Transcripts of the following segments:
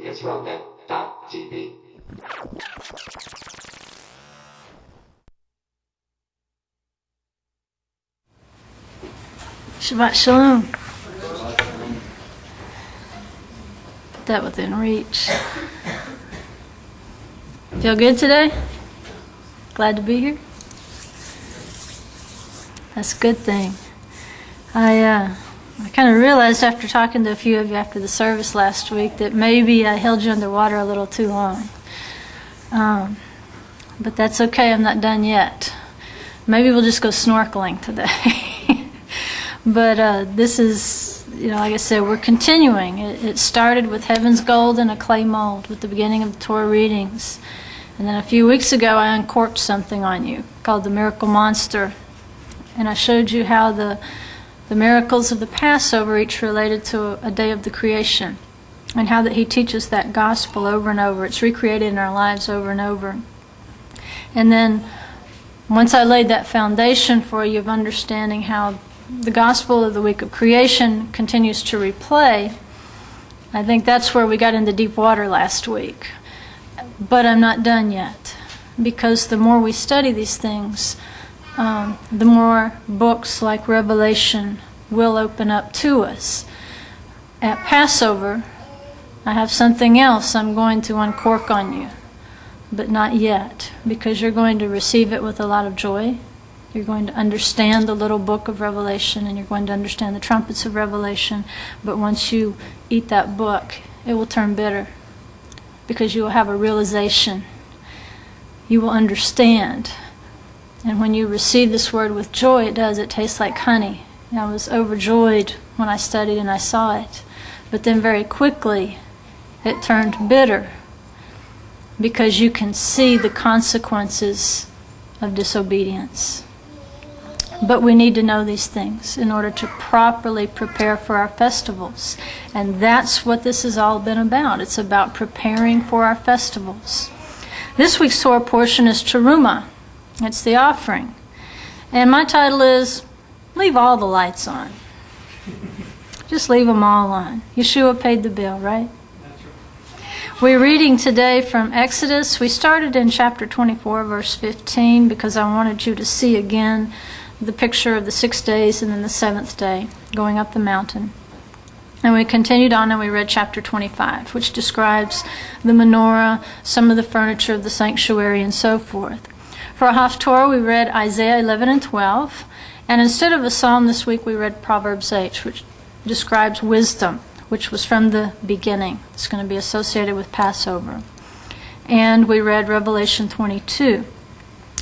Atonement.tv. Shabbat Shalom. Put that within reach. Feel good today? Glad to be here? That's a good thing. I kind of realized after talking to a few of you after the service last week that maybe I held you underwater a little too long. But that's okay, I'm not done yet. Maybe we'll just go snorkeling today. But this is, like I said, we're continuing. It started with Heaven's Gold in a clay mold with the beginning of the Torah readings. And then a few weeks ago I uncorked something on you called the Miracle Monster. And I showed you how the miracles of the Passover each related to a day of the creation, and how that he teaches that gospel over and over. It's recreated in our lives over and over. And then once I laid that foundation for you of understanding how the gospel of the week of creation continues to replay, I think that's where we got into deep water last week. But I'm not done yet, because the more we study these things, the more books like Revelation will open up to us. At Passover, I have something else I'm going to uncork on you, but not yet, because you're going to receive it with a lot of joy. You're going to understand the little book of Revelation, and you're going to understand the trumpets of Revelation. But once you eat that book, it will turn bitter, because you will have a realization. You will understand. And when you receive this word with joy, it tastes like honey. And I was overjoyed when I studied and I saw it. But then very quickly, it turned bitter, because you can see the consequences of disobedience. But we need to know these things in order to properly prepare for our festivals. And that's what this has all been about. It's about preparing for our festivals. This week's Torah portion is Terumah. It's the offering. And my title is, Leave All the Lights On. Just leave them all on. Yeshua paid the bill, right? That's right. We're reading today from Exodus. We started in chapter 24, verse 15, because I wanted you to see again the picture of the 6 days and then the 7th day going up the mountain. And we continued on and we read chapter 25, which describes the menorah, some of the furniture of the sanctuary, and so forth. For our Haftorah, we read Isaiah 11 and 12. And instead of a psalm this week, we read Proverbs 8, which describes wisdom, which was from the beginning. It's going to be associated with Passover. And we read Revelation 22.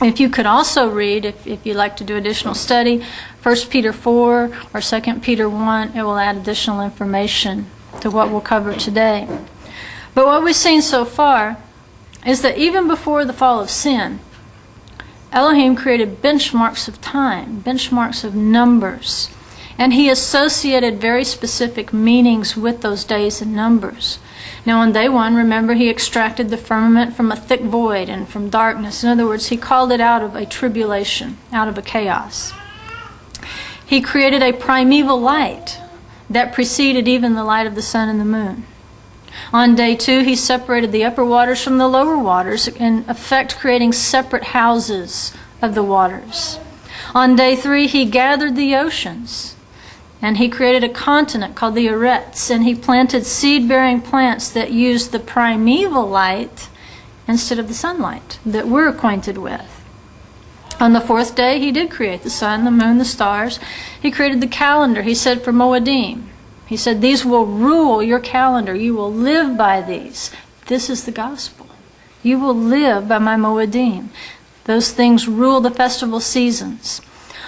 If you could also read, if you'd like to do additional study, 1 Peter 4 or 2 Peter 1, it will add additional information to what we'll cover today. But what we've seen so far is that even before the fall of sin, Elohim created benchmarks of time, benchmarks of numbers, and he associated very specific meanings with those days and numbers. Now on day one, remember, he extracted the firmament from a thick void and from darkness. In other words, he called it out of a tribulation, out of a chaos. He created a primeval light that preceded even the light of the sun and the moon. On day 2, he separated the upper waters from the lower waters, in effect creating separate houses of the waters. On day 3, he gathered the oceans, and he created a continent called the Arets, and he planted seed-bearing plants that used the primeval light instead of the sunlight that we're acquainted with. On the 4th day, he did create the sun, the moon, the stars. He created the calendar, he said, for Moedim. He said, these will rule your calendar. You will live by these. This is the gospel. You will live by my Moedim. Those things rule the festival seasons.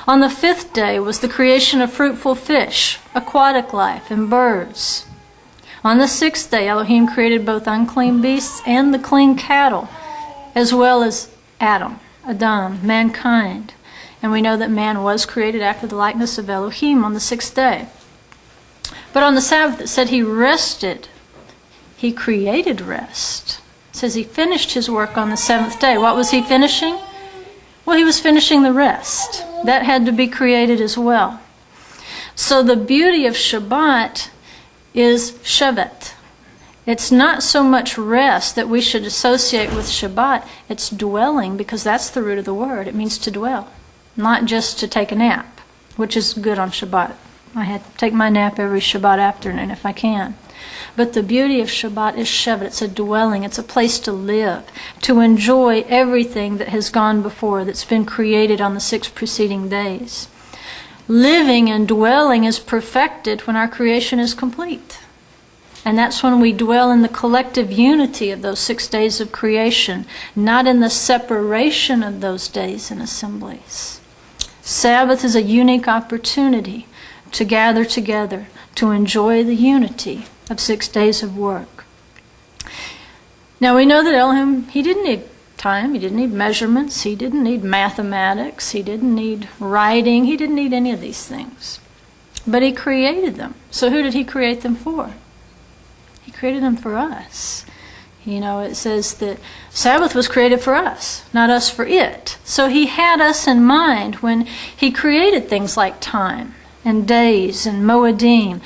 On the 5th day was the creation of fruitful fish, aquatic life, and birds. On the 6th day, Elohim created both unclean beasts and the clean cattle, as well as Adam, mankind. And we know that man was created after the likeness of Elohim on the 6th day. But on the Sabbath, it said he rested. He created rest. It says he finished his work on the 7th day. What was he finishing? Well, he was finishing the rest. That had to be created as well. So the beauty of Shabbat is Shevet. It's not so much rest that we should associate with Shabbat. It's dwelling, because that's the root of the word. It means to dwell, not just to take a nap, which is good on Shabbat. I had to take my nap every Shabbat afternoon if I can. But the beauty of Shabbat is Shevet. It's a dwelling. It's a place to live, to enjoy everything that has gone before, that's been created on the 6 preceding days. Living and dwelling is perfected when our creation is complete. And that's when we dwell in the collective unity of those 6 days of creation, not in the separation of those days and assemblies. Sabbath is a unique opportunity to gather together, to enjoy the unity of 6 days of work. Now we know that Elohim, he didn't need time, he didn't need measurements, he didn't need mathematics, he didn't need writing, he didn't need any of these things. But he created them. So who did he create them for? He created them for us. You know, it says that Sabbath was created for us, not us for it. So he had us in mind when he created things like time and days and Moedim.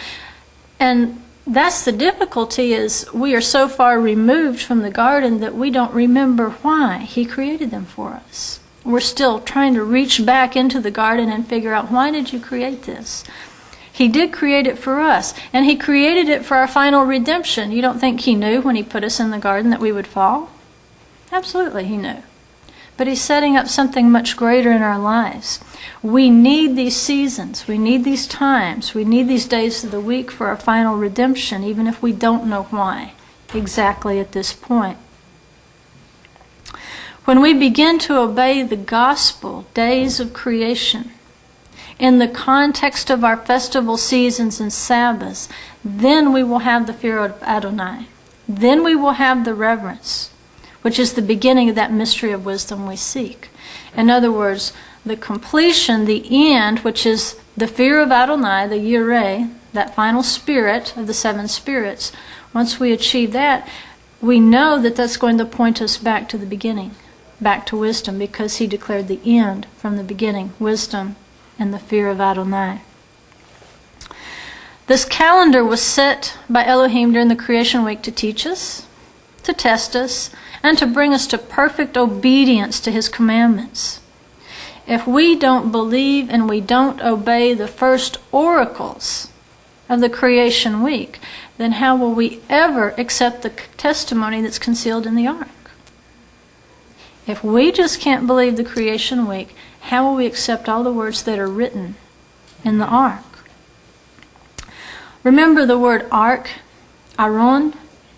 And that's the difficulty, is we are so far removed from the garden that we don't remember why he created them for us. We're still trying to reach back into the garden and figure out, why did you create this? He did create it for us, and he created it for our final redemption. You don't think he knew when he put us in the garden that we would fall? Absolutely, he knew. But he's setting up something much greater in our lives. We need these seasons, we need these times, we need these days of the week for our final redemption, even if we don't know why exactly at this point. When we begin to obey the gospel, days of creation, in the context of our festival seasons and Sabbaths, then we will have the fear of Adonai. Then we will have the reverence, which is the beginning of that mystery of wisdom we seek. In other words, the completion, the end, which is the fear of Adonai, the Yireh, that final spirit of the 7 spirits. Once we achieve that, we know that that's going to point us back to the beginning, back to wisdom, because he declared the end from the beginning, wisdom and the fear of Adonai. This calendar was set by Elohim during the creation week to teach us, to test us, and to bring us to perfect obedience to his commandments. If we don't believe and we don't obey the first oracles of the creation week, then how will we ever accept the testimony that's concealed in the ark? If we just can't believe the creation week, how will we accept all the words that are written in the ark? Remember the word ark, Aron?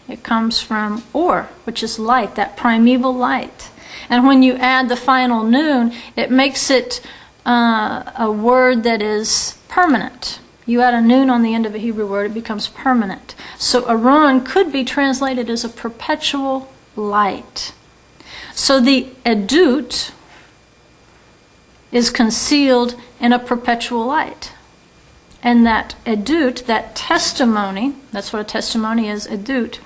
It comes from or, which is light, that primeval light. And when you add the final noon, it makes it a word that is permanent. You add a noon on the end of a Hebrew word, it becomes permanent. So Aron could be translated as a perpetual light. So the edut is concealed in a perpetual light. And that edut, that testimony, that's what a testimony is, edut,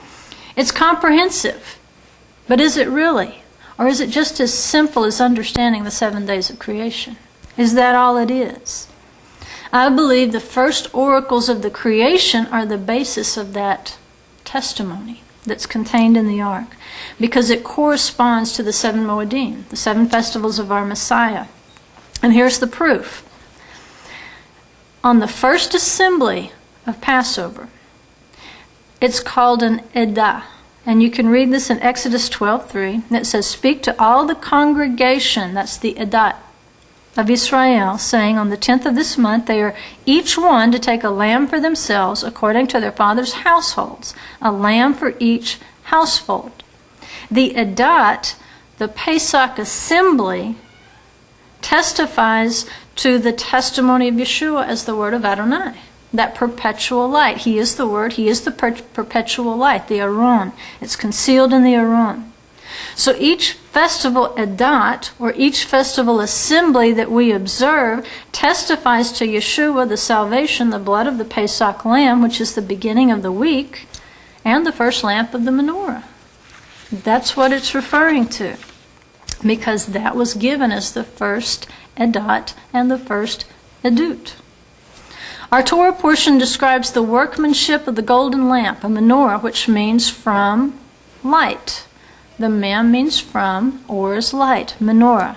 it's comprehensive. But is it really? Or is it just as simple as understanding the 7 days of creation? Is that all it is? I believe the first oracles of the creation are the basis of that testimony that's contained in the ark, because it corresponds to the 7 Moedim, the 7 festivals of our Messiah. And here's the proof. On the first assembly of Passover, it's called an Edah. And you can read this in Exodus 12:3. And it says, "Speak to all the congregation," that's the Edah of Israel, saying, "On the 10th of this month they are each one to take a lamb for themselves according to their father's households, a lamb for each household." The Edah, the Pesach assembly, testifies to the testimony of Yeshua as the word of Adonai, that perpetual light. He is the word, he is the perpetual light, the Aron. It's concealed in the Aron. So each festival Edah, or each festival assembly that we observe, testifies to Yeshua, the salvation, the blood of the Pesach lamb, which is the beginning of the week, and the first lamp of the menorah. That's what it's referring to, because that was given as the first Edah and the first Edut. Our Torah portion describes the workmanship of the golden lamp, a menorah, which means from light. The mem means from, or is light, menorah.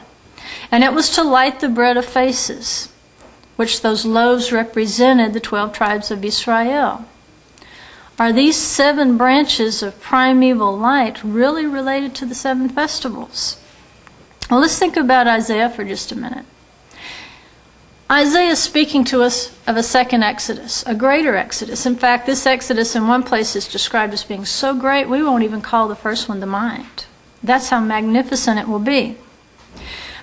And it was to light the bread of faces, which those loaves represented the 12 tribes of Israel. Are these 7 branches of primeval light really related to the 7 festivals? Well, let's think about Isaiah for just a minute. Isaiah is speaking to us of a second Exodus, a greater Exodus. In fact, this Exodus in one place is described as being so great, we won't even call the first one to mind. That's how magnificent it will be.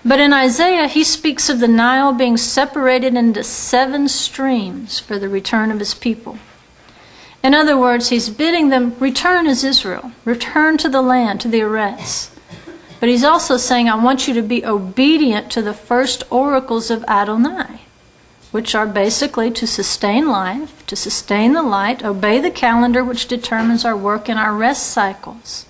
But in Isaiah, he speaks of the Nile being separated into 7 streams for the return of his people. In other words, he's bidding them return as Israel, return to the land, to the Eretz. But he's also saying, I want you to be obedient to the first oracles of Adonai, which are basically to sustain life, to sustain the light, obey the calendar which determines our work and our rest cycles.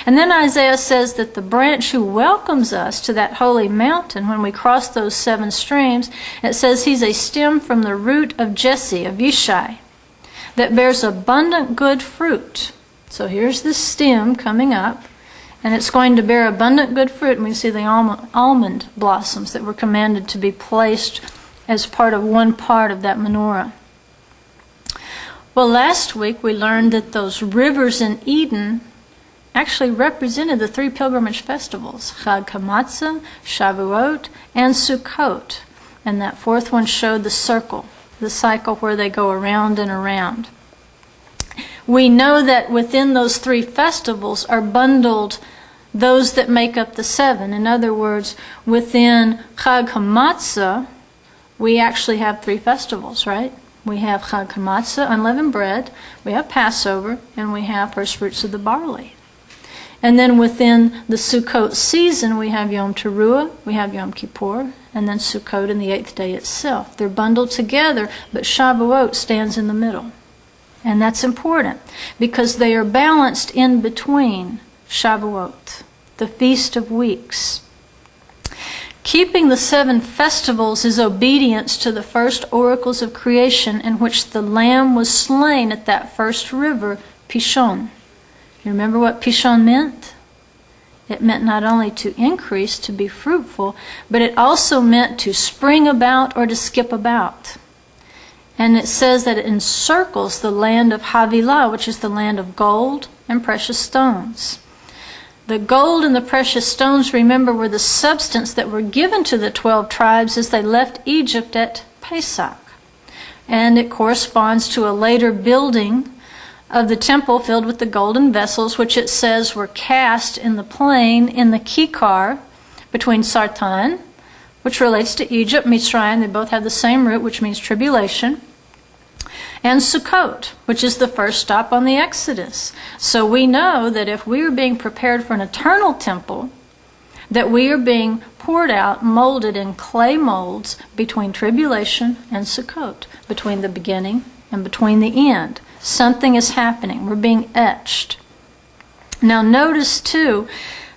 And then Isaiah says that the branch who welcomes us to that holy mountain when we cross those 7 streams, it says he's a stem from the root of Jesse, of Yishai, that bears abundant good fruit. So here's this stem coming up, and it's going to bear abundant good fruit. And we see the almond blossoms that were commanded to be placed as part of one part of that menorah. Well, last week we learned that those rivers in Eden actually represented the 3 pilgrimage festivals, Chag Hamatzah, Shavuot, and Sukkot. And that 4th one showed the circle, the cycle where they go around and around. We know that within those 3 festivals are bundled those that make up the 7. In other words, within Chag Hamatzah, we actually have 3 festivals, right? We have Chag Hamatzah, unleavened bread, we have Passover, and we have first fruits of the barley. And then within the Sukkot season, we have Yom Teruah, we have Yom Kippur, and then Sukkot in the 8th day itself. They're bundled together, but Shavuot stands in the middle. And that's important because they are balanced in between Shavuot, the Feast of Weeks. Keeping the 7 festivals is obedience to the first oracles of creation in which the lamb was slain at that first river, Pishon. You remember what Pishon meant? It meant not only to increase, to be fruitful, but it also meant to spring about or to skip about. And it says that it encircles the land of Havilah, which is the land of gold and precious stones. The gold and the precious stones, remember, were the substance that were given to the 12 tribes as they left Egypt at Pesach. And it corresponds to a later building of the temple filled with the golden vessels, which it says were cast in the plain in the Kikar between Sartan, which relates to Egypt, Mitzrayim, they both have the same root, which means tribulation, and Sukkot, which is the first stop on the Exodus. So we know that if we are being prepared for an eternal temple, that we are being poured out, molded in clay molds between tribulation and Sukkot, between the beginning and between the end. Something is happening. We're being etched. Now notice too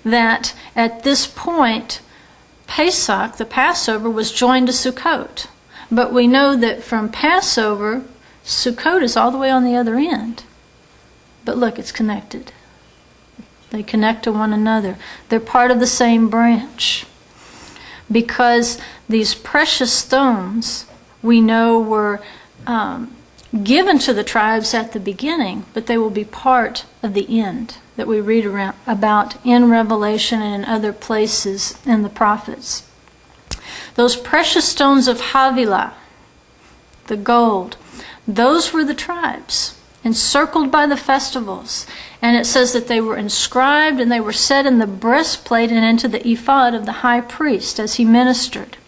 that at this point, Pesach, the Passover, was joined to Sukkot. But we know that from Passover, Sukkot is all the way on the other end. But look, it's connected. They connect to one another. They're part of the same branch. Because these precious stones, we know, were given to the tribes at the beginning, but they will be part of the end that we read about in Revelation and in other places in the prophets. Those precious stones of Havilah, the gold, those were the tribes, encircled by the festivals. And it says that they were inscribed and they were set in the breastplate and into the ephod of the high priest as he ministered.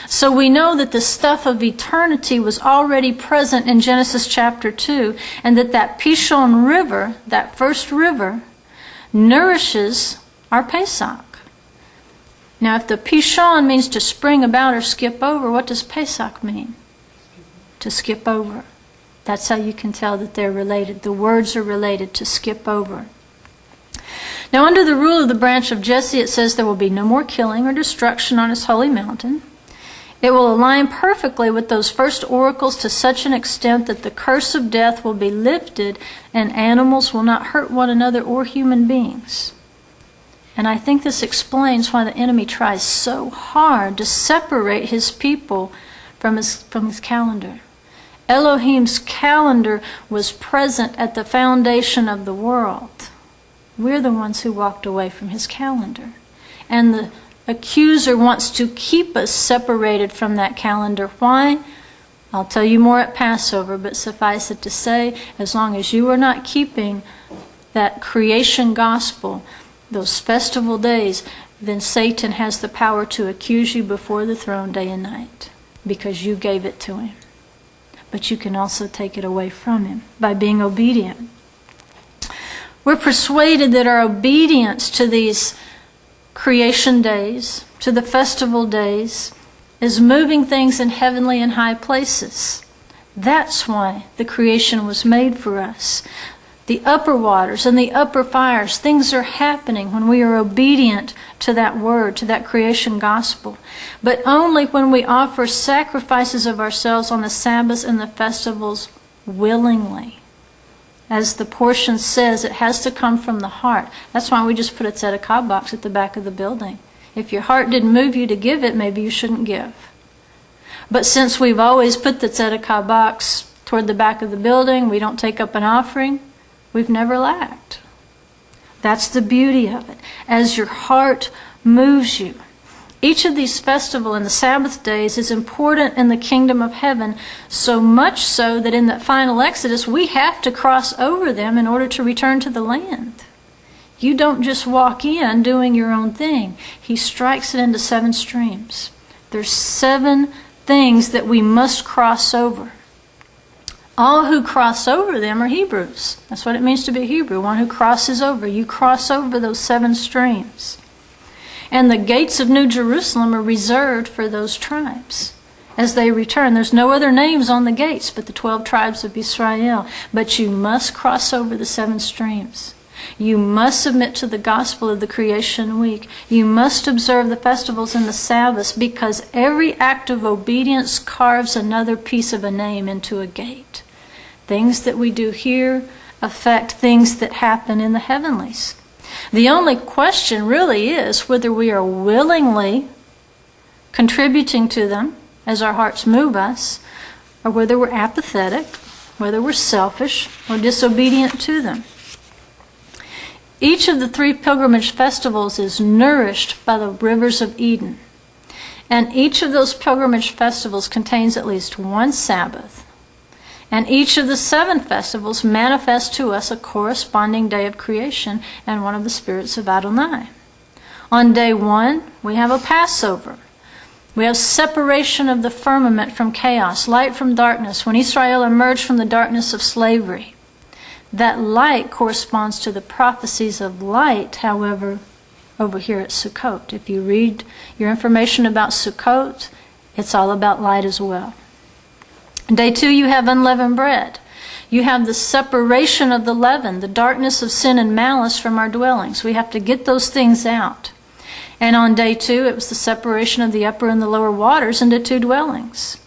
So we know that the stuff of eternity was already present in Genesis chapter 2, and that Pishon River, that first river, nourishes our Pesach. Now, if the Pishon means to spring about or skip over, what does Pesach mean? To skip over. That's how you can tell that they're related. The words are related, to skip over. Now, under the rule of the branch of Jesse, it says there will be no more killing or destruction on his holy mountain. It will align perfectly with those first oracles to such an extent that the curse of death will be lifted and animals will not hurt one another or human beings. And I think this explains why the enemy tries so hard to separate his people from his calendar. Elohim's calendar was present at the foundation of the world. We're the ones who walked away from his calendar. And the accuser wants to keep us separated from that calendar. Why? I'll tell you more at Passover, but suffice it to say, as long as you are not keeping that creation gospel, those festival days, then Satan has the power to accuse you before the throne day and night, because you gave it to him. But you can also take it away from him by being obedient. We're persuaded that our obedience to these creation days, to the festival days, is moving things in heavenly and high places. That's why the creation was made for us. The upper waters and the upper fires, things are happening when we are obedient to that word, to that creation gospel. But only when we offer sacrifices of ourselves on the Sabbaths and the festivals willingly. As the portion says, it has to come from the heart. That's why we just put a tzedakah box at the back of the building. If your heart didn't move you to give it, maybe you shouldn't give. But since we've always put the tzedakah box toward the back of the building, we don't take up an offering, we've never lacked. That's the beauty of it. As your heart moves you. Each of these festival and the Sabbath days is important in the kingdom of heaven, so much so that in that final Exodus, we have to cross over them in order to return to the land. You don't just walk in doing your own thing. He strikes it into 7 streams. There's 7 things that we must cross over. All who cross over them are Hebrews. That's what it means to be a Hebrew, one who crosses over. You cross over those 7 streams. And the gates of New Jerusalem are reserved for those tribes as they return. There's no other names on the gates but the 12 tribes of Israel. But you must cross over the 7 streams. You must submit to the gospel of the creation week. You must observe the festivals and the Sabbaths, because every act of obedience carves another piece of a name into a gate. Things that we do here affect things that happen in the heavenlies. The only question really is whether we are willingly contributing to them as our hearts move us, or whether we're apathetic, whether we're selfish or disobedient to them. Each of the 3 pilgrimage festivals is nourished by the rivers of Eden. And each of those pilgrimage festivals contains at least 1 Sabbath. And each of the 7 festivals manifests to us a corresponding day of creation and one of the spirits of Adonai. On day 1, we have a Passover. We have separation of the firmament from chaos, light from darkness, when Israel emerged from the darkness of slavery. That light corresponds to the prophecies of light, however, over here at Sukkot. If you read your information about Sukkot, it's all about light as well. Day 2, you have unleavened bread. You have the separation of the leaven, the darkness of sin and malice from our dwellings. We have to get those things out. And on day 2, it was the separation of the upper and the lower waters into 2 dwellings.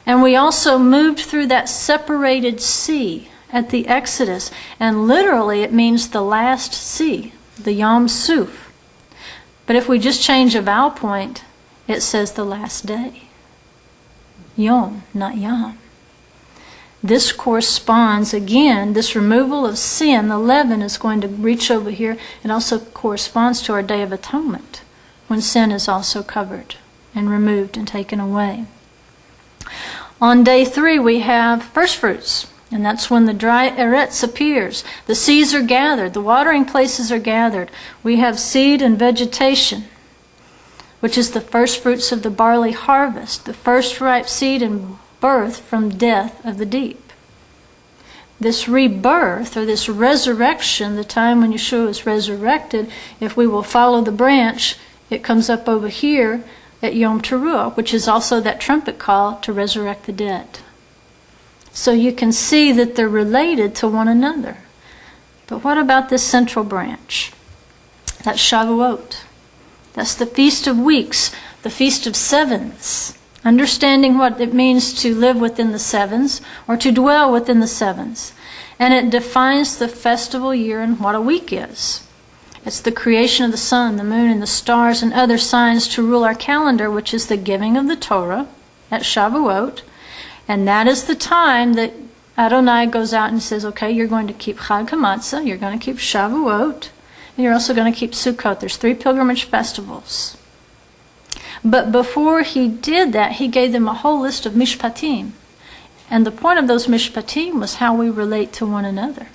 And we also moved through that separated sea at the Exodus. And literally it means the last sea, the Yom Suf. But if we just change a vowel point, it says the last day. Yom, not Yom. This corresponds, again, this removal of sin, the leaven is going to reach over here. It also corresponds to our Day of Atonement, when sin is also covered and removed and taken away. On day 3, we have first fruits, and that's when the dry eretz appears. The seeds are gathered, the watering places are gathered. We have seed and vegetation, which is the first fruits of the barley harvest, the first ripe seed and birth from death of the deep. This rebirth, or this resurrection, the time when Yeshua is resurrected, if we will follow the branch, it comes up over here at Yom Teruah, which is also that trumpet call to resurrect the dead. So you can see that they're related to one another. But what about this central branch? That's Shavuot. That's the Feast of Weeks, the Feast of Sevens. Understanding what it means to live within the sevens, or to dwell within the sevens. And it defines the festival year and what a week is. It's the creation of the sun, the moon, and the stars, and other signs to rule our calendar, which is the giving of the Torah at Shavuot. And that is the time that Adonai goes out and says, okay, you're going to keep Chag HaMatzah, you're going to keep Shavuot, and you're also going to keep Sukkot. There's 3 pilgrimage festivals. But before he did that, he gave them a whole list of mishpatim. And the point of those mishpatim was how we relate to one another,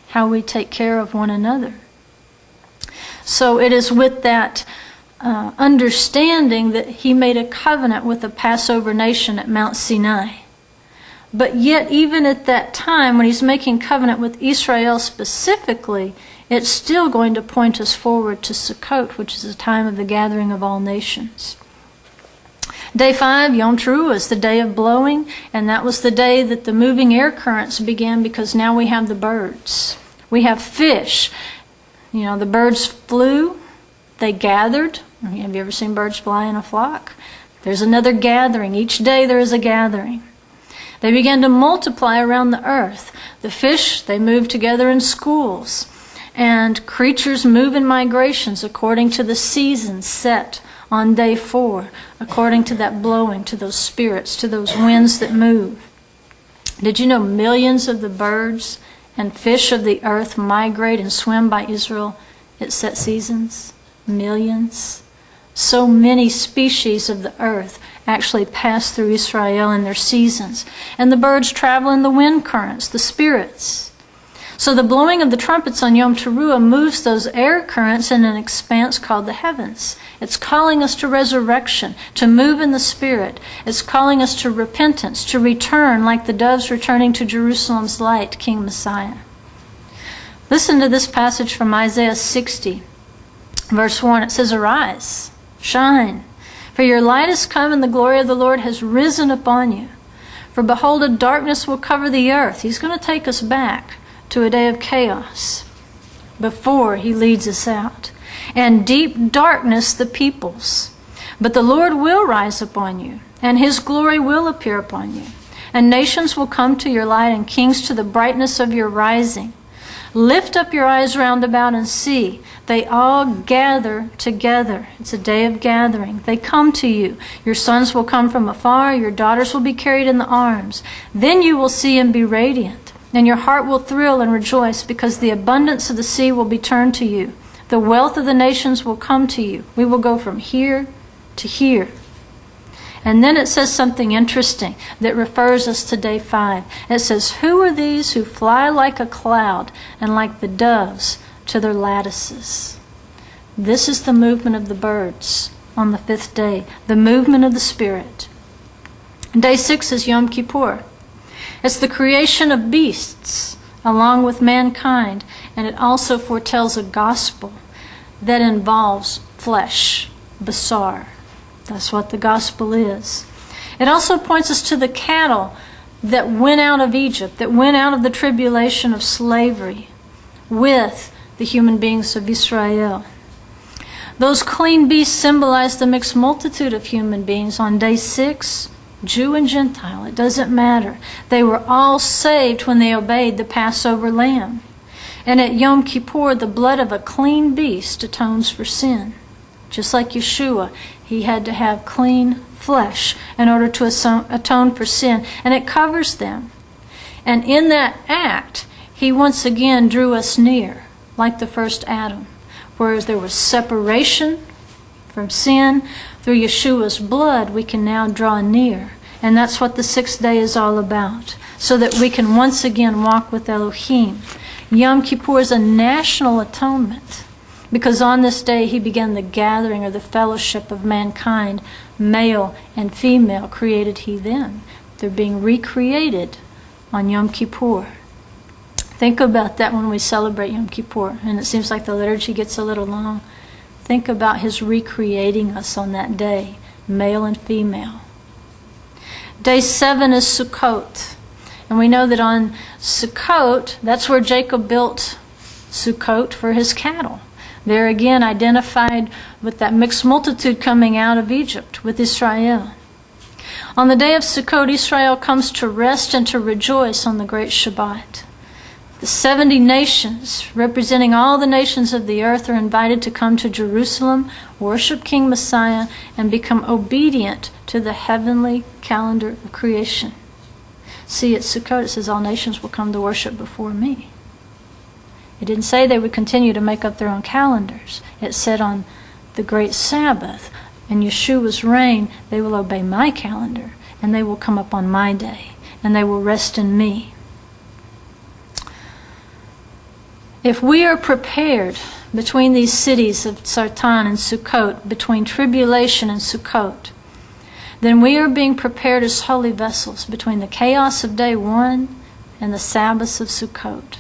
how we take care of one another. So it is with that understanding that he made a covenant with the Passover nation at Mount Sinai. But yet, even at that time, when he's making covenant with Israel specifically, it's still going to point us forward to Sukkot, which is the time of the gathering of all nations. Day 5, Yom Teruah, is the day of blowing, and that was the day that the moving air currents began, because now we have the birds. We have fish. You know, the birds flew, they gathered. Have you ever seen birds fly in a flock? There's another gathering. Each day there is a gathering. They began to multiply around the earth. The fish, they move together in schools. And creatures move in migrations according to the seasons set on day 4, according to that blowing, to those spirits, to those winds that move. Did you know millions of the birds and fish of the earth migrate and swim by Israel at set seasons? Millions. So many species of the earth actually pass through Israel in their seasons. And the birds travel in the wind currents, the spirits. So the blowing of the trumpets on Yom Teruah moves those air currents in an expanse called the heavens. It's calling us to resurrection, to move in the Spirit. It's calling us to repentance, to return like the doves returning to Jerusalem's light, King Messiah. Listen to this passage from Isaiah 60, verse 1. It says, "Arise, shine, for your light is come, and the glory of the Lord has risen upon you. For behold, a darkness will cover the earth." He's going to take us back to a day of chaos before he leads us out. "And deep darkness the peoples. But the Lord will rise upon you, and his glory will appear upon you. And nations will come to your light, and kings to the brightness of your rising. Lift up your eyes round about and see. They all gather together." It's a day of gathering. They come to you. Your sons will come from afar. Your daughters will be carried in the arms. Then you will see and be radiant. And your heart will thrill and rejoice, because the abundance of the sea will be turned to you. The wealth of the nations will come to you. We will go from here to here. And then it says something interesting that refers us to day 5. It says, "Who are these who fly like a cloud and like the doves to their lattices?" This is the movement of the birds on the 5th day, the movement of the Spirit. Day 6 is Yom Kippur. It's the creation of beasts along with mankind, and it also foretells a gospel that involves flesh, basar. That's what the gospel is. It also points us to the cattle that went out of Egypt, that went out of the tribulation of slavery with the human beings of Israel. Those clean beasts symbolize the mixed multitude of human beings on day 6, Jew and Gentile, it doesn't matter. They were all saved when they obeyed the Passover lamb. And at Yom Kippur, the blood of a clean beast atones for sin. Just like Yeshua, he had to have clean flesh in order to atone for sin. And it covers them. And in that act, he once again drew us near, like the first Adam. Whereas there was separation from sin, through Yeshua's blood, we can now draw near. And that's what the 6th day is all about. So that we can once again walk with Elohim. Yom Kippur is a national atonement. Because on this day he began the gathering or the fellowship of mankind. Male and female created he them. They're being recreated on Yom Kippur. Think about that when we celebrate Yom Kippur. And it seems like the liturgy gets a little long. Think about his recreating us on that day, male and female. Day 7 is Sukkot. And we know that on Sukkot, that's where Jacob built Sukkot for his cattle. There again identified with that mixed multitude coming out of Egypt with Israel. On the day of Sukkot, Israel comes to rest and to rejoice on the great Shabbat. The 70 nations, representing all the nations of the earth, are invited to come to Jerusalem, worship King Messiah, and become obedient to the heavenly calendar of creation. See, at Sukkot it says all nations will come to worship before me. It didn't say they would continue to make up their own calendars. It said on the great Sabbath, in Yeshua's reign, they will obey my calendar, and they will come up on my day, and they will rest in me. If we are prepared between these cities of Sartan and Sukkot, between tribulation and Sukkot, then we are being prepared as holy vessels between the chaos of day 1 and the Sabbaths of Sukkot.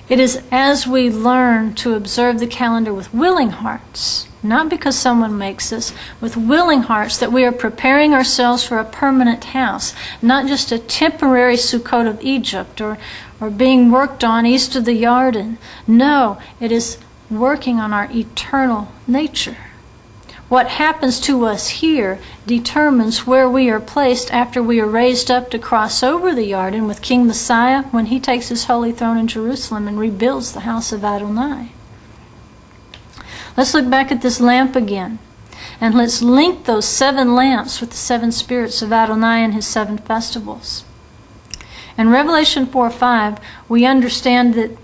It is as we learn to observe the calendar with willing hearts, not because someone makes us, with willing hearts, that we are preparing ourselves for a permanent house, not just a temporary Sukkot of Egypt or being worked on east of the Yarden. No, it is working on our eternal nature. What happens to us here determines where we are placed after we are raised up to cross over the Yarden with King Messiah when he takes his holy throne in Jerusalem and rebuilds the house of Adonai. Let's look back at this lamp again. And let's link those 7 lamps with the 7 spirits of Adonai and his 7 festivals. In Revelation 4:5, we understand that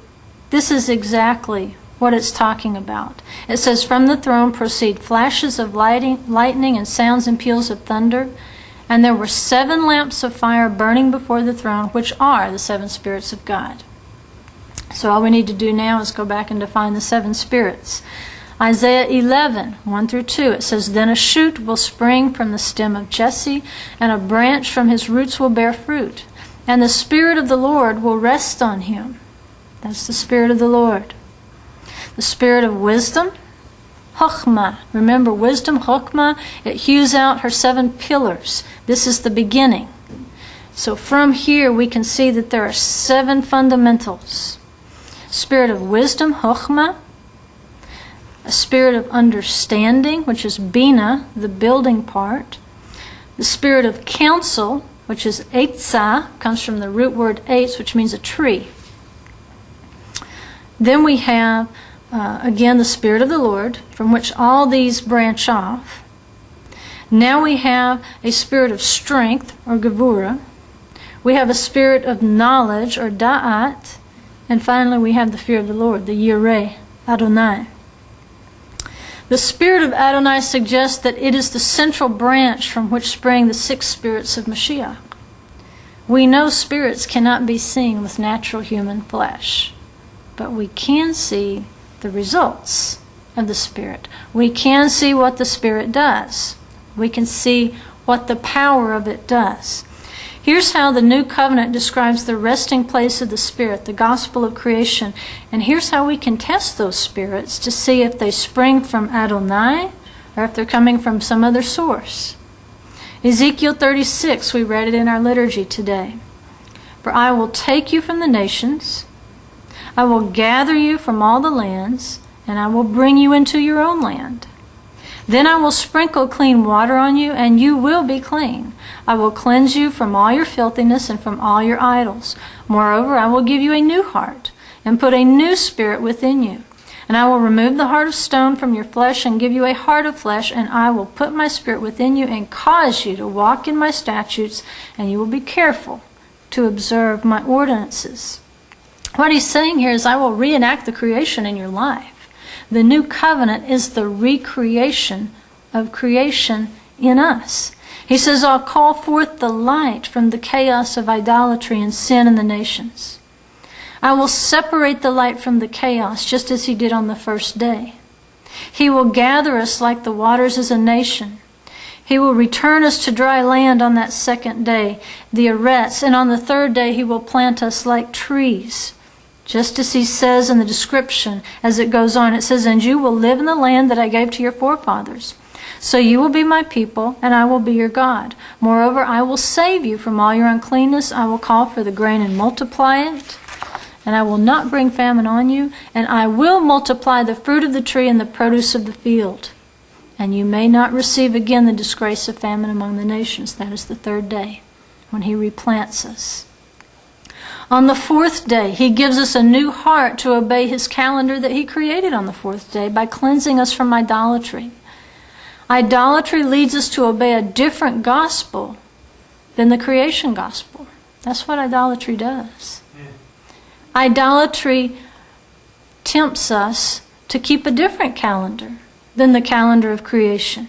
this is exactly what it's talking about. It says, from the throne proceed flashes of lightning and sounds and peals of thunder. And there were 7 lamps of fire burning before the throne, which are the 7 spirits of God. So all we need to do now is go back and define the 7 spirits. Isaiah 11:1-2, it says, then a shoot will spring from the stem of Jesse, and a branch from his roots will bear fruit. And the Spirit of the Lord will rest on him. That's the Spirit of the Lord. The Spirit of wisdom, Chokhmah. Remember, wisdom, Chokhmah, it hews out her 7 pillars. This is the beginning. So from here we can see that there are 7 fundamentals. Spirit of wisdom, Chokhmah. A spirit of understanding, which is Bina, the building part. The spirit of counsel, which is Eitzah, comes from the root word eitz, which means a tree. Then we have, again, the Spirit of the Lord, from which all these branch off. Now we have a spirit of strength, or Gevurah. We have a spirit of knowledge, or Da'at. And finally, we have the fear of the Lord, the Yireh, Adonai. The Spirit of Adonai suggests that it is the central branch from which sprang the 6 spirits of Mashiach. We know spirits cannot be seen with natural human flesh, but we can see the results of the Spirit. We can see what the Spirit does. We can see what the power of it does. Here's how the New Covenant describes the resting place of the Spirit, the gospel of creation. And here's how we can test those spirits to see if they spring from Adonai or if they're coming from some other source. Ezekiel 36, we read it in our liturgy today. For I will take you from the nations, I will gather you from all the lands, and I will bring you into your own land. Then I will sprinkle clean water on you, and you will be clean. I will cleanse you from all your filthiness and from all your idols. Moreover, I will give you a new heart, and put a new spirit within you. And I will remove the heart of stone from your flesh, and give you a heart of flesh, and I will put my spirit within you, and cause you to walk in my statutes, and you will be careful to observe my ordinances. What he's saying here is, I will reenact the creation in your life. The new covenant is the recreation of creation in us. He says, I'll call forth the light from the chaos of idolatry and sin in the nations. I will separate the light from the chaos, just as he did on the first day. He will gather us like the waters as a nation. He will return us to dry land on that second day, the arets, and on the third day he will plant us like trees. Just as he says in the description, as it goes on, it says, and you will live in the land that I gave to your forefathers. So you will be my people, and I will be your God. Moreover, I will save you from all your uncleanness. I will call for the grain and multiply it. And I will not bring famine on you. And I will multiply the fruit of the tree and the produce of the field. And you may not receive again the disgrace of famine among the nations. That is the third day, when he replants us. On the fourth day, he gives us a new heart to obey his calendar that he created on the fourth day by cleansing us from idolatry. Idolatry leads us to obey a different gospel than the creation gospel. That's what idolatry does. Idolatry tempts us to keep a different calendar than the calendar of creation.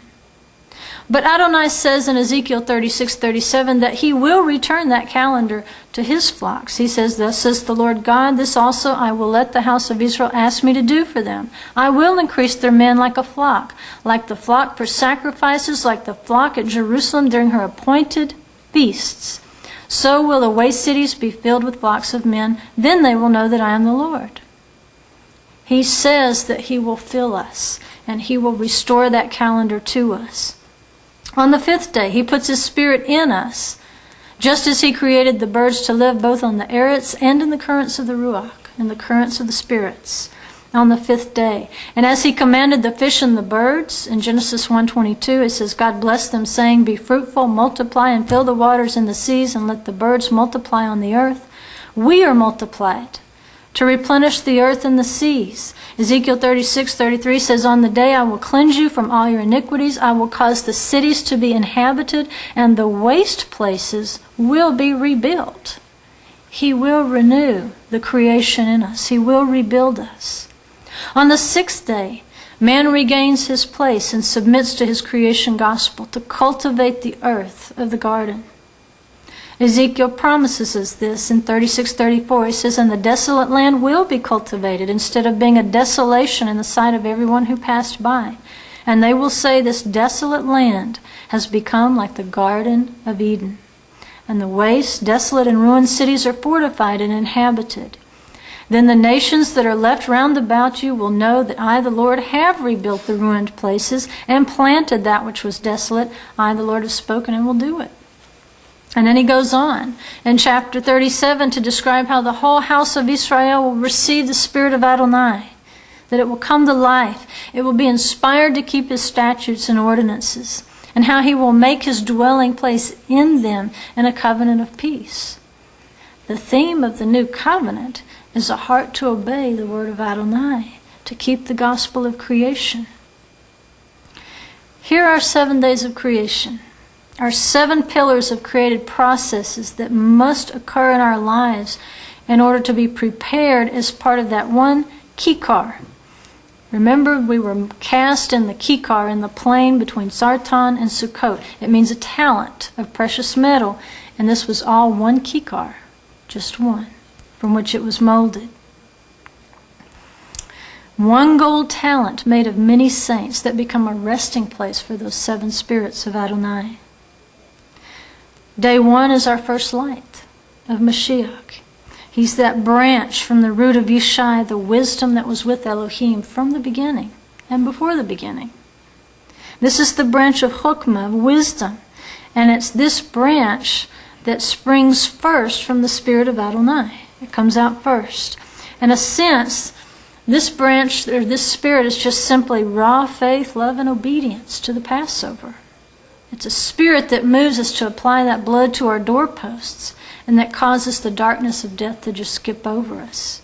But Adonai says in Ezekiel 36:37 that he will return that calendar to his flocks. He says, thus says the Lord God, this also I will let the house of Israel ask me to do for them. I will increase their men like a flock, like the flock for sacrifices, like the flock at Jerusalem during her appointed feasts. So will the waste cities be filled with flocks of men. Then they will know that I am the Lord. He says that he will fill us, and he will restore that calendar to us. On the fifth day, he puts his spirit in us, just as he created the birds to live both on the arets and in the currents of the ruach, in the currents of the spirits, on the fifth day. And as he commanded the fish and the birds, in Genesis 1:22, it says, God blessed them, saying, be fruitful, multiply, and fill the waters in the seas, and let the birds multiply on the earth. We are multiplied to replenish the earth and the seas. Ezekiel 36:33 says, on the day I will cleanse you from all your iniquities. I will cause the cities to be inhabited, and the waste places will be rebuilt. He will renew the creation in us. He will rebuild us. On the sixth day, man regains his place and submits to his creation gospel to cultivate the earth of the garden. Ezekiel promises us this in 36:34. He says, and the desolate land will be cultivated instead of being a desolation in the sight of everyone who passed by. And they will say, this desolate land has become like the Garden of Eden. And the waste, desolate, and ruined cities are fortified and inhabited. Then the nations that are left round about you will know that I, the Lord, have rebuilt the ruined places and planted that which was desolate. I, the Lord, have spoken and will do it. And then he goes on in chapter 37 to describe how the whole house of Israel will receive the spirit of Adonai, that it will come to life. It will be inspired to keep his statutes and ordinances, and how he will make his dwelling place in them in a covenant of peace. The theme of the new covenant is a heart to obey the word of Adonai, to keep the gospel of creation. Here are 7 days of creation. Are 7 pillars of created processes that must occur in our lives in order to be prepared as part of that one kikar. Remember, we were cast in the kikar, in the plain between Sartan and Sukkot. It means a talent of precious metal, and this was all one kikar, just one, from which it was molded. One gold talent made of many saints that become a resting place for those 7 spirits of Adonai. Day 1 is our first light of Mashiach. He's that branch from the root of Yishai, the wisdom that was with Elohim from the beginning and before the beginning. This is the branch of Chokmah, of wisdom. And it's this branch that springs first from the spirit of Adonai. It comes out first. In a sense, This branch, or this spirit, is just simply raw faith, love, and obedience to the Passover. It's a spirit that moves us to apply that blood to our doorposts and that causes the darkness of death to just skip over us.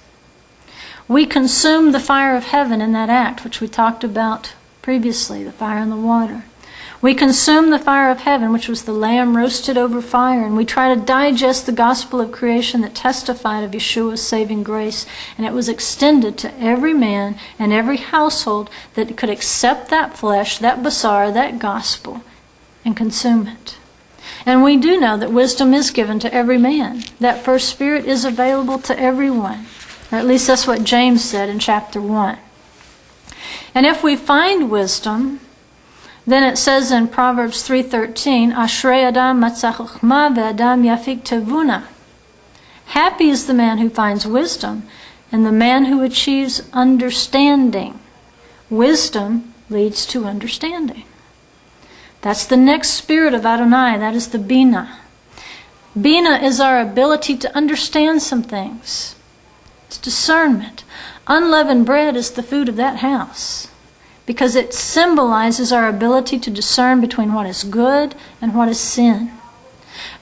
We consume the fire of heaven in that act, which we talked about previously, the fire and the water. We consume the fire of heaven, which was the lamb roasted over fire, and we try to digest the gospel of creation that testified of Yeshua's saving grace, and it was extended to every man and every household that could accept that flesh, that basar, that gospel, and consume it. And we do know that wisdom is given to every man. That first spirit is available to everyone. Or at least that's what James said in chapter 1. And if we find wisdom, then it says in Proverbs 3:13, Ashrei Adam matzah chokhmah ve'adam yafik tevuna. Happy is the man who finds wisdom and the man who achieves understanding. Wisdom leads to understanding. That's the next spirit of Adonai. That is the Bina. Bina is our ability to understand some things. It's discernment. Unleavened bread is the food of that house because it symbolizes our ability to discern between what is good and what is sin.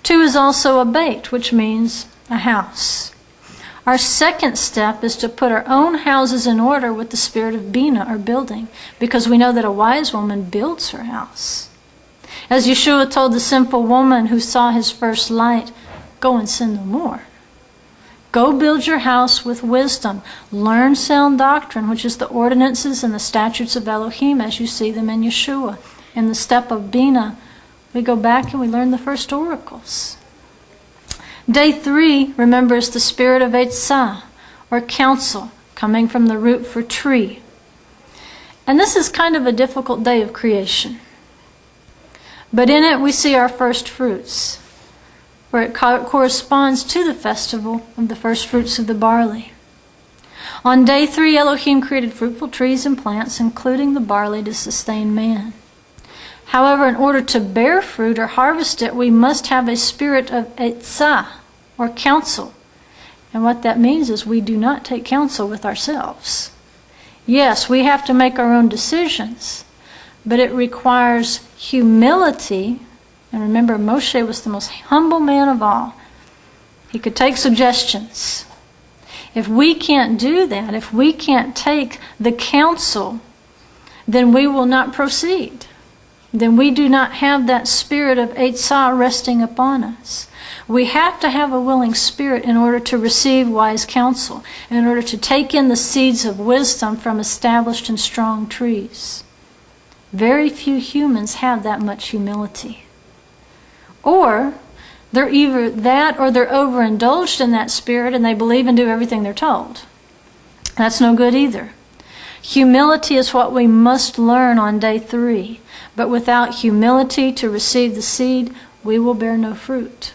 2 is also a bait, which means a house. Our second step is to put our own houses in order with the spirit of Bina, or building, because we know that a wise woman builds her house. As Yeshua told the sinful woman who saw his first light, go and sin no more. Go build your house with wisdom. Learn sound doctrine, which is the ordinances and the statutes of Elohim as you see them in Yeshua. In the step of Bina, we go back and we learn the first oracles. Day 3, remember, is the spirit of Eitzah, or counsel, coming from the root for tree. And this is kind of a difficult day of creation. But in it we see our first fruits, where it corresponds to the festival of the first fruits of the barley. On day 3, Elohim created fruitful trees and plants, including the barley, to sustain man. However, in order to bear fruit or harvest it, we must have a spirit of Eitzah, or counsel. And what that means is we do not take counsel with ourselves. Yes, we have to make our own decisions, but it requires humility. And remember, Moshe was the most humble man of all. He could take suggestions. If we can't do that, if we can't take the counsel, then we will not proceed. Then we do not have that spirit of Eitzah resting upon us. We have to have a willing spirit in order to receive wise counsel, in order to take in the seeds of wisdom from established and strong trees. Very few humans have that much humility. Or they're either that or they're overindulged in that spirit and they believe and do everything they're told. That's no good either. Humility is what we must learn on day 3. But without humility to receive the seed, we will bear no fruit.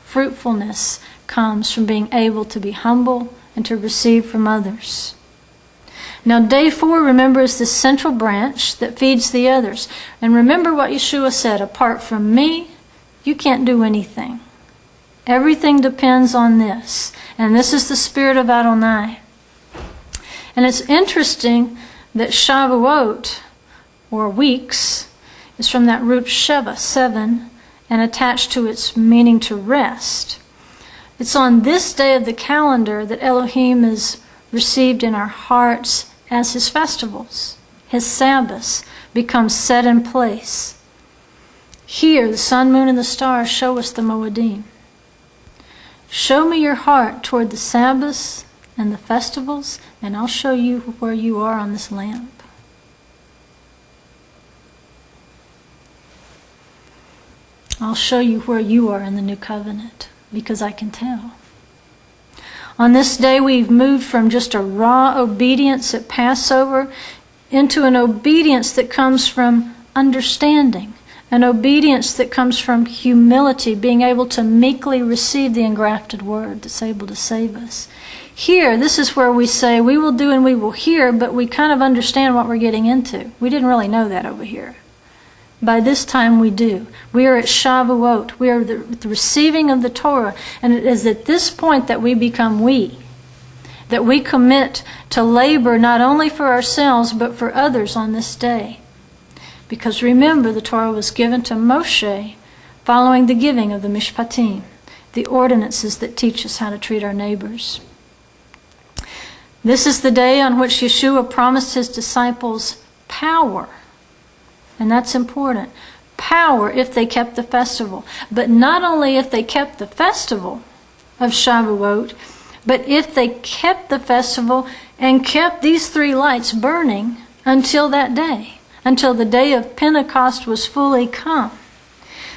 Fruitfulness comes from being able to be humble and to receive from others. Now, day 4, remember, is the central branch that feeds the others. And remember what Yeshua said, apart from me, you can't do anything. Everything depends on this. And this is the spirit of Adonai. And it's interesting that Shavuot, or weeks, is from that root Sheva, 7, and attached to its meaning to rest. It's on this day of the calendar that Elohim is received in our hearts as his festivals. His Sabbaths become set in place. Here, the sun, moon, and the stars show us the Moedim. Show me your heart toward the Sabbaths and the festivals, and I'll show you where you are on this lamp. I'll show you where you are in the new covenant, because I can tell. On this day, we've moved from just a raw obedience at Passover into an obedience that comes from understanding, an obedience that comes from humility, being able to meekly receive the engrafted word that's able to save us. Here, this is where we say, we will do and we will hear, but we kind of understand what we're getting into. We didn't really know that over here. By this time we do. We are at Shavuot. We are the receiving of the Torah. And it is at this point that we become we. that we commit to labor not only for ourselves but for others on this day. Because remember, the Torah was given to Moshe following the giving of the Mishpatim, the ordinances that teach us how to treat our neighbors. This is the day on which Yeshua promised his disciples power. And that's important. Power if they kept the festival. But not only if they kept the festival of Shavuot, but if they kept the festival and kept these 3 lights burning until that day, until the day of Pentecost was fully come.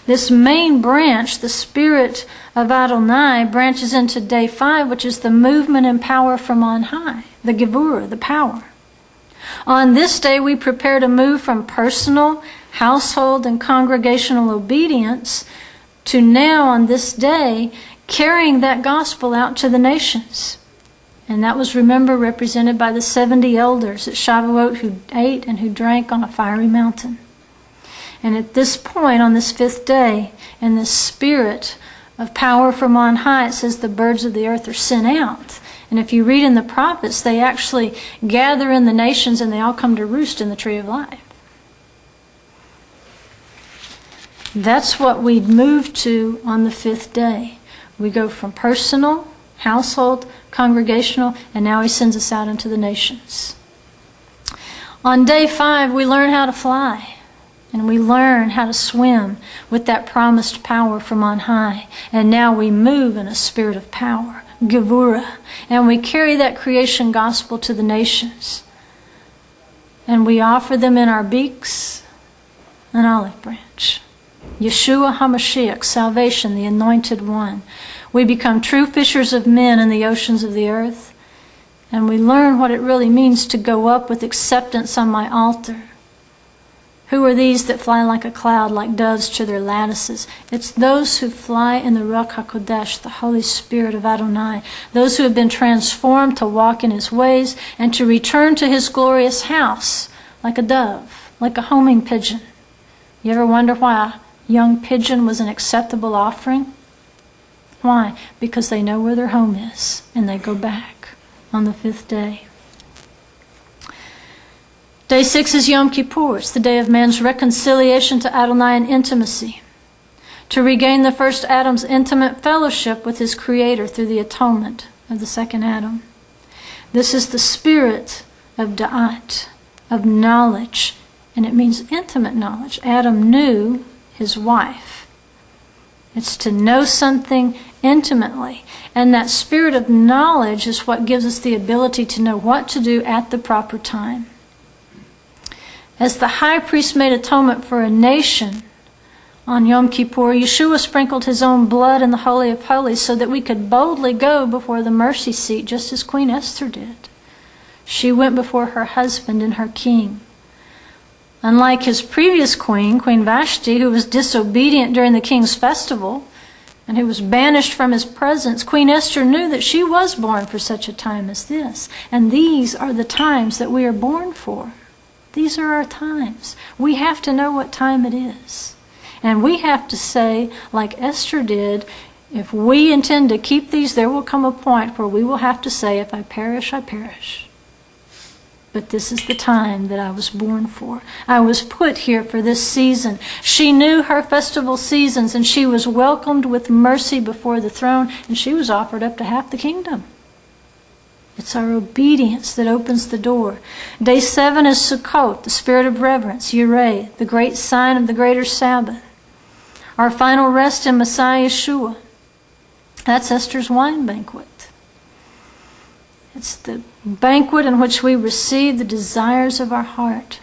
This main branch, the Spirit of Adonai, branches into day 5, which is the movement and power from on high, the Gevurah, the power. On this day, we prepare to move from personal, household, and congregational obedience to now, on this day, carrying that gospel out to the nations. And that was, remember, represented by the 70 elders at Shavuot who ate and who drank on a fiery mountain. And at this point, on this 5th day, in this spirit of power from on high, it says the birds of the earth are sent out. And if you read in the prophets, they actually gather in the nations and they all come to roost in the tree of life. That's what we move to on the 5th day. We go from personal, household, congregational, and now he sends us out into the nations. On day 5, we learn how to fly. And we learn how to swim with that promised power from on high. And now we move in a spirit of power, Gevurah. And we carry that creation gospel to the nations. And we offer them in our beaks an olive branch. Yeshua HaMashiach, salvation, the anointed one. We become true fishers of men in the oceans of the earth. And we learn what it really means to go up with acceptance on my altar. Who are these that fly like a cloud, like doves to their lattices? It's those who fly in the Ruach HaKodesh, the Holy Spirit of Adonai. Those who have been transformed to walk in his ways and to return to his glorious house, like a dove, like a homing pigeon. You ever wonder why a young pigeon was an acceptable offering? Why? Because they know where their home is, and they go back on the 5th day. Day 6 is Yom Kippur. It's the day of man's reconciliation to Adonai and intimacy. To regain the first Adam's intimate fellowship with his Creator through the atonement of the second Adam. This is the spirit of da'at, of knowledge, and it means intimate knowledge. Adam knew his wife. It's to know something intimately. And that spirit of knowledge is what gives us the ability to know what to do at the proper time. As the high priest made atonement for a nation on Yom Kippur, Yeshua sprinkled his own blood in the Holy of Holies so that we could boldly go before the mercy seat, just as Queen Esther did. She went before her husband and her king. Unlike his previous queen, Queen Vashti, who was disobedient during the king's festival and who was banished from his presence, Queen Esther knew that she was born for such a time as this. And these are the times that we are born for. These are our times. We have to know what time it is. And we have to say, like Esther did, if we intend to keep these, there will come a point where we will have to say, if I perish, I perish. But this is the time that I was born for. I was put here for this season. She knew her festival seasons, and she was welcomed with mercy before the throne, and she was offered up to half the kingdom. It's our obedience that opens the door. Day 7 is Sukkot, the spirit of reverence, Yireh, the great sign of the greater Sabbath. Our final rest in Messiah Yeshua. That's Esther's wine banquet. It's the banquet in which we receive the desires of our heart.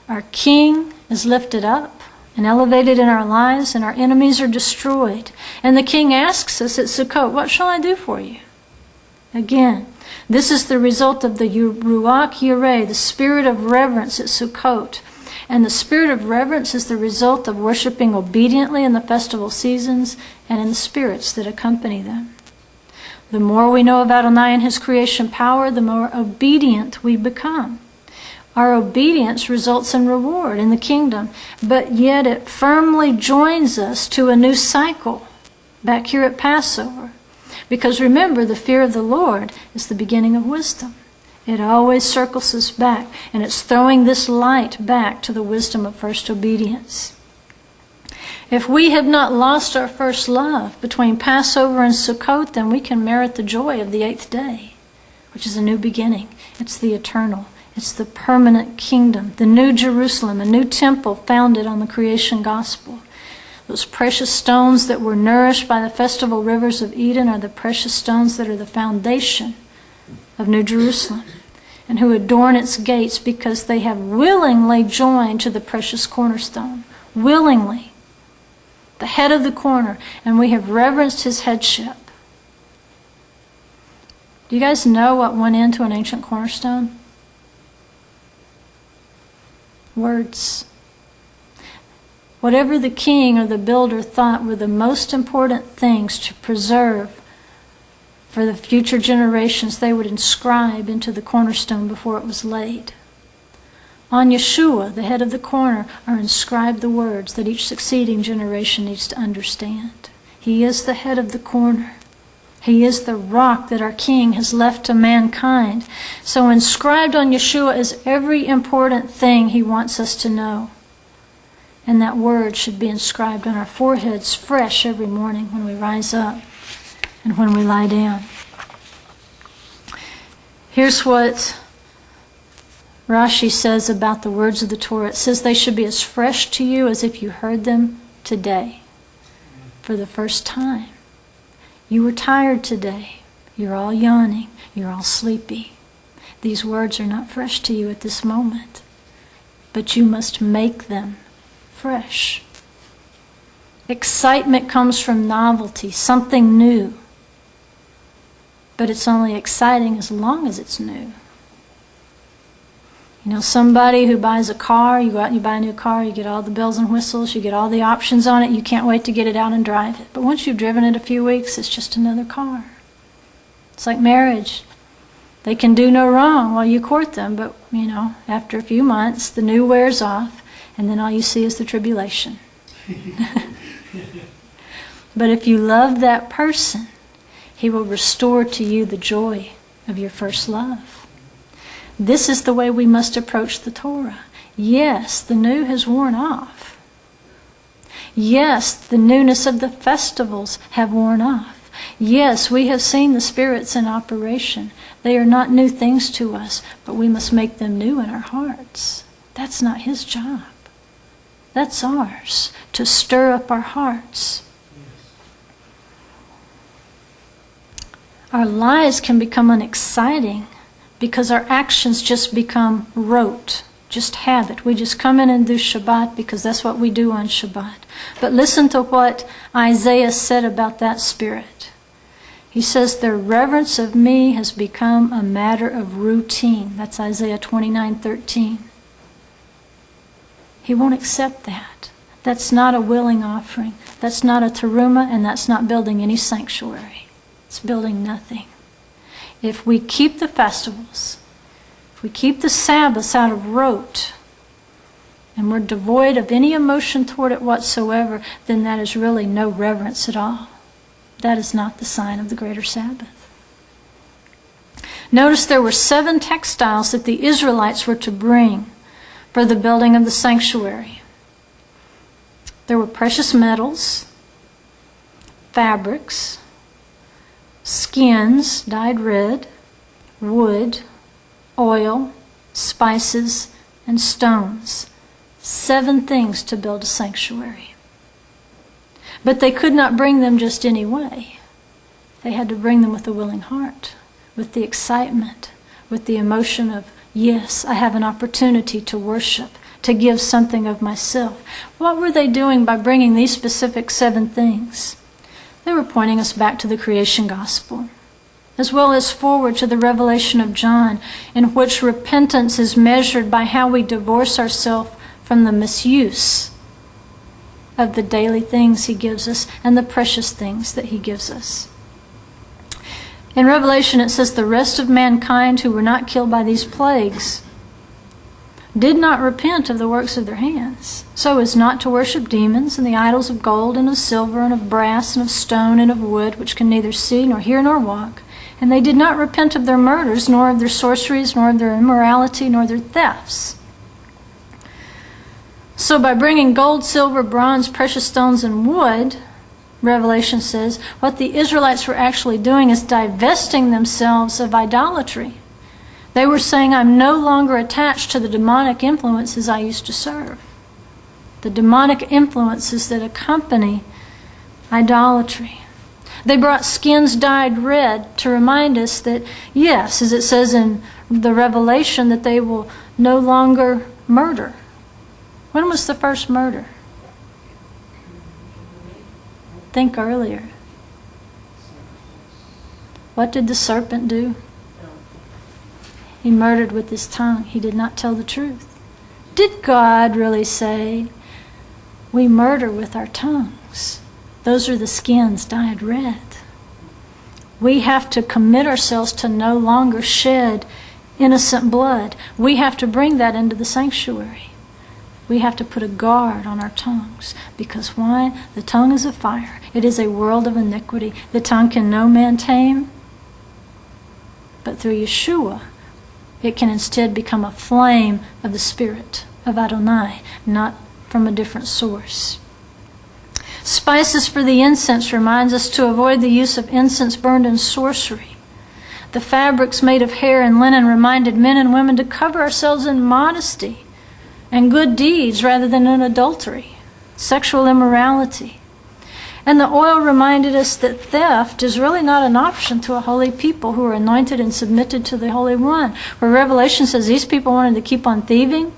Our King is lifted up and elevated in our lives, and our enemies are destroyed. And the King asks us at Sukkot, what shall I do for you? Again, this is the result of the Ruach Yireh, the spirit of reverence at Sukkot. And the spirit of reverence is the result of worshiping obediently in the festival seasons and in the spirits that accompany them. The more we know of Adonai and his creation power, the more obedient we become. Our obedience results in reward in the kingdom, but yet it firmly joins us to a new cycle back here at Passover. Because remember, the fear of the Lord is the beginning of wisdom. It always circles us back, and it's throwing this light back to the wisdom of first obedience. If we have not lost our first love between Passover and Sukkot, then we can merit the joy of the 8th day, which is a new beginning. It's the eternal. It's the permanent kingdom, the new Jerusalem, a new temple founded on the creation gospel. Those precious stones that were nourished by the festival rivers of Eden are the precious stones that are the foundation of New Jerusalem, and who adorn its gates because they have willingly joined to the precious cornerstone. Willingly. The head of the corner, and we have reverenced his headship. Do you guys know what went into an ancient cornerstone? Words. Whatever the king or the builder thought were the most important things to preserve for the future generations, they would inscribe into the cornerstone before it was laid. On Yeshua, the head of the corner, are inscribed the words that each succeeding generation needs to understand. He is the head of the corner. He is the rock that our King has left to mankind. So inscribed on Yeshua is every important thing he wants us to know. And that word should be inscribed on our foreheads fresh every morning when we rise up and when we lie down. Here's what Rashi says about the words of the Torah. It says they should be as fresh to you as if you heard them today for the first time. You were tired today. You're all yawning. You're all sleepy. These words are not fresh to you at this moment, but you must make them fresh. Excitement comes from novelty, something new. But it's only exciting as long as it's new. You know, somebody who buys a car, you go out and you buy a new car, you get all the bells and whistles, you get all the options on it, you can't wait to get it out and drive it. But once you've driven it a few weeks, it's just another car. It's like marriage. They can do no wrong while you court them, but, you know, after a few months, the new wears off, and then all you see is the tribulation. But if you love that person, he will restore to you the joy of your first love. This is the way we must approach the Torah. Yes, the new has worn off. Yes, the newness of the festivals have worn off. Yes, we have seen the spirits in operation. They are not new things to us, but we must make them new in our hearts. That's not his job. That's ours, to stir up our hearts. Our lives can become unexciting because our actions just become rote, just habit. We just come in and do Shabbat because that's what we do on Shabbat. But listen to what Isaiah said about that spirit. He says, their reverence of me has become a matter of routine. That's Isaiah 29:13. He won't accept that. That's not a willing offering. That's not a terumah, and that's not building any sanctuary. It's building nothing. If we keep the festivals, if we keep the Sabbaths out of rote, and we're devoid of any emotion toward it whatsoever, then that is really no reverence at all. That is not the sign of the greater Sabbath. Notice there were 7 textiles that the Israelites were to bring for the building of the sanctuary. There were precious metals, fabrics, skins dyed red, wood, oil, spices, and stones. 7 things to build a sanctuary. But they could not bring them just any way. They had to bring them with a willing heart, with the excitement, with the emotion of, yes, I have an opportunity to worship, to give something of myself. What were they doing by bringing these specific 7 things? They were pointing us back to the creation gospel, as well as forward to the revelation of John, in which repentance is measured by how we divorce ourselves from the misuse of the daily things he gives us and the precious things that he gives us. In Revelation it says, the rest of mankind who were not killed by these plagues, did not repent of the works of their hands, so as not to worship demons and the idols of gold and of silver and of brass and of stone and of wood, which can neither see nor hear nor walk. And they did not repent of their murders, nor of their sorceries, nor of their immorality, nor their thefts. So by bringing gold, silver, bronze, precious stones, and wood, Revelation says, what the Israelites were actually doing is divesting themselves of idolatry. They were saying, I'm no longer attached to the demonic influences I used to serve. The demonic influences that accompany idolatry. They brought skins dyed red to remind us that, yes, as it says in the Revelation, that they will no longer murder. When was the first murder? Think earlier. What did the serpent do? He murdered with his tongue. He did not tell the truth. Did God really say, we murder with our tongues? Those are the skins dyed red. We have to commit ourselves to no longer shed innocent blood. We have to bring that into the sanctuary. We have to put a guard on our tongues. Because why? The tongue is a fire. It is a world of iniquity. The tongue can no man tame. But through Yeshua, it can instead become a flame of the Spirit of Adonai, not from a different source. Spices for the incense reminds us to avoid the use of incense burned in sorcery. The fabrics made of hair and linen reminded men and women to cover ourselves in modesty and good deeds rather than in adultery, sexual immorality. And the oil reminded us that theft is really not an option to a holy people who are anointed and submitted to the Holy One. Where Revelation says these people wanted to keep on thieving,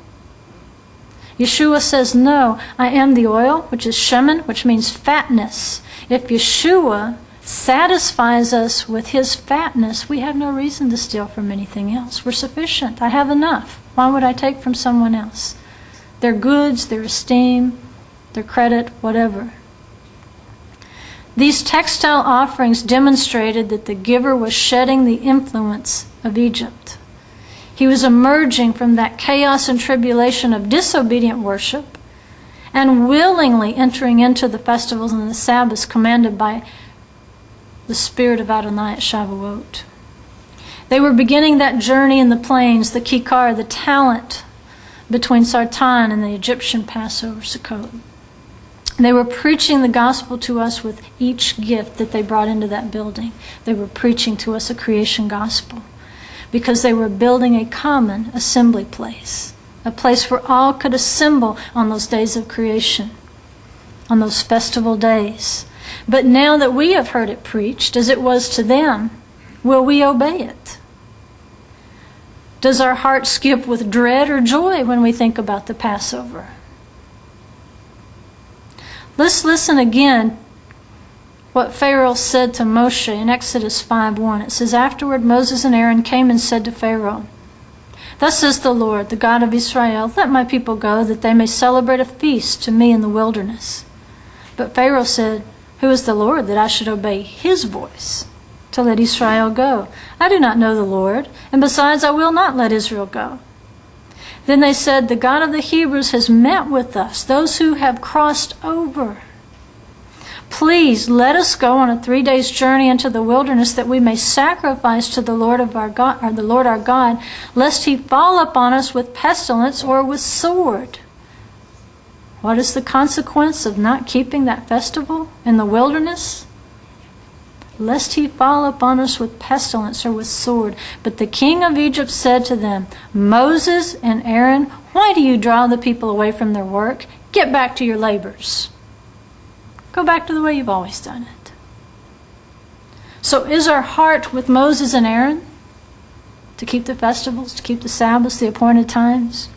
Yeshua says, no, I am the oil, which is shemen, which means fatness. If Yeshua satisfies us with his fatness, we have no reason to steal from anything else. We're sufficient. I have enough. Why would I take from someone else? Their goods, their esteem, their credit, whatever. These textile offerings demonstrated that the giver was shedding the influence of Egypt. He was emerging from that chaos and tribulation of disobedient worship and willingly entering into the festivals and the Sabbaths commanded by the Spirit of Adonai at Shavuot. They were beginning that journey in the plains, the Kikar, the talent between Sartan and the Egyptian Passover, Sukkot. They were preaching the gospel to us with each gift that they brought into that building. They were preaching to us a creation gospel because they were building a common assembly place, a place where all could assemble on those days of creation, on those festival days. But now that we have heard it preached as it was to them, will we obey it? Does our heart skip with dread or joy when we think about the Passover? Let's listen again what Pharaoh said to Moshe in Exodus 5:1. It says, afterward Moses and Aaron came and said to Pharaoh, thus says the Lord, the God of Israel, let my people go, that they may celebrate a feast to me in the wilderness. But Pharaoh said, who is the Lord, that I should obey his voice to let Israel go? I do not know the Lord, and besides I will not let Israel go. Then they said, the God of the Hebrews has met with us, those who have crossed over. Please let us go on a 3 days journey into the wilderness, that we may sacrifice to the Lord our God, lest he fall upon us with pestilence or with sword. What is the consequence of not keeping that festival in the wilderness? Lest he fall upon us with pestilence or with sword. But the king of Egypt said to them, Moses and Aaron, why do you draw the people away from their work? Get back to your labors. Go back to the way you've always done it. So is our heart with Moses and Aaron to keep the festivals, to keep the Sabbaths, the appointed times?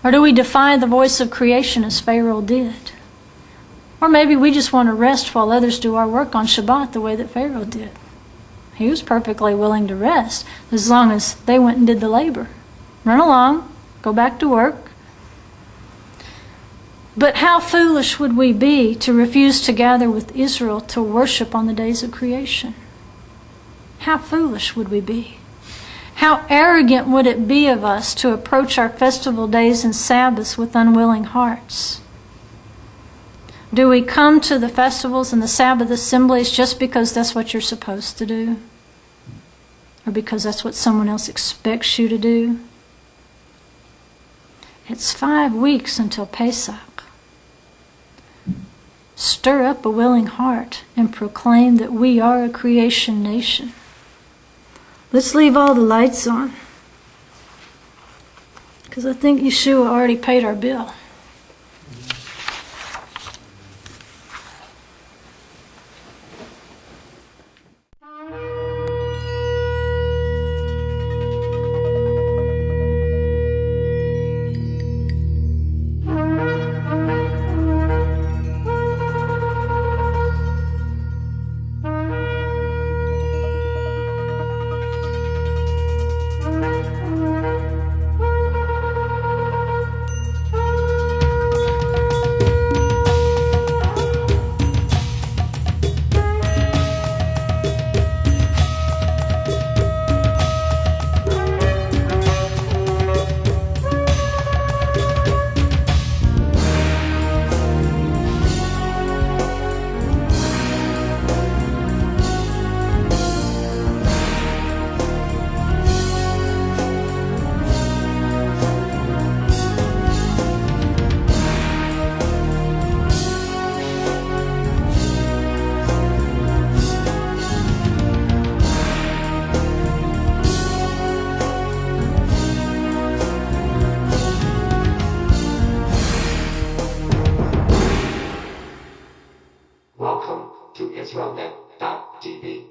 Or do we defy the voice of creation as Pharaoh did? Or maybe we just want to rest while others do our work on Shabbat the way that Pharaoh did. He was perfectly willing to rest as long as they went and did the labor. Run along, go back to work. But how foolish would we be to refuse to gather with Israel to worship on the days of creation? How foolish would we be? How arrogant would it be of us to approach our festival days and Sabbaths with unwilling hearts? Do we come to the festivals and the Sabbath assemblies just because that's what you're supposed to do? Or because that's what someone else expects you to do? It's 5 weeks until Pesach. Stir up a willing heart and proclaim that we are a creation nation. Let's leave all the lights on, because I think Yeshua already paid our bill. Welcome to Israelnet.tv.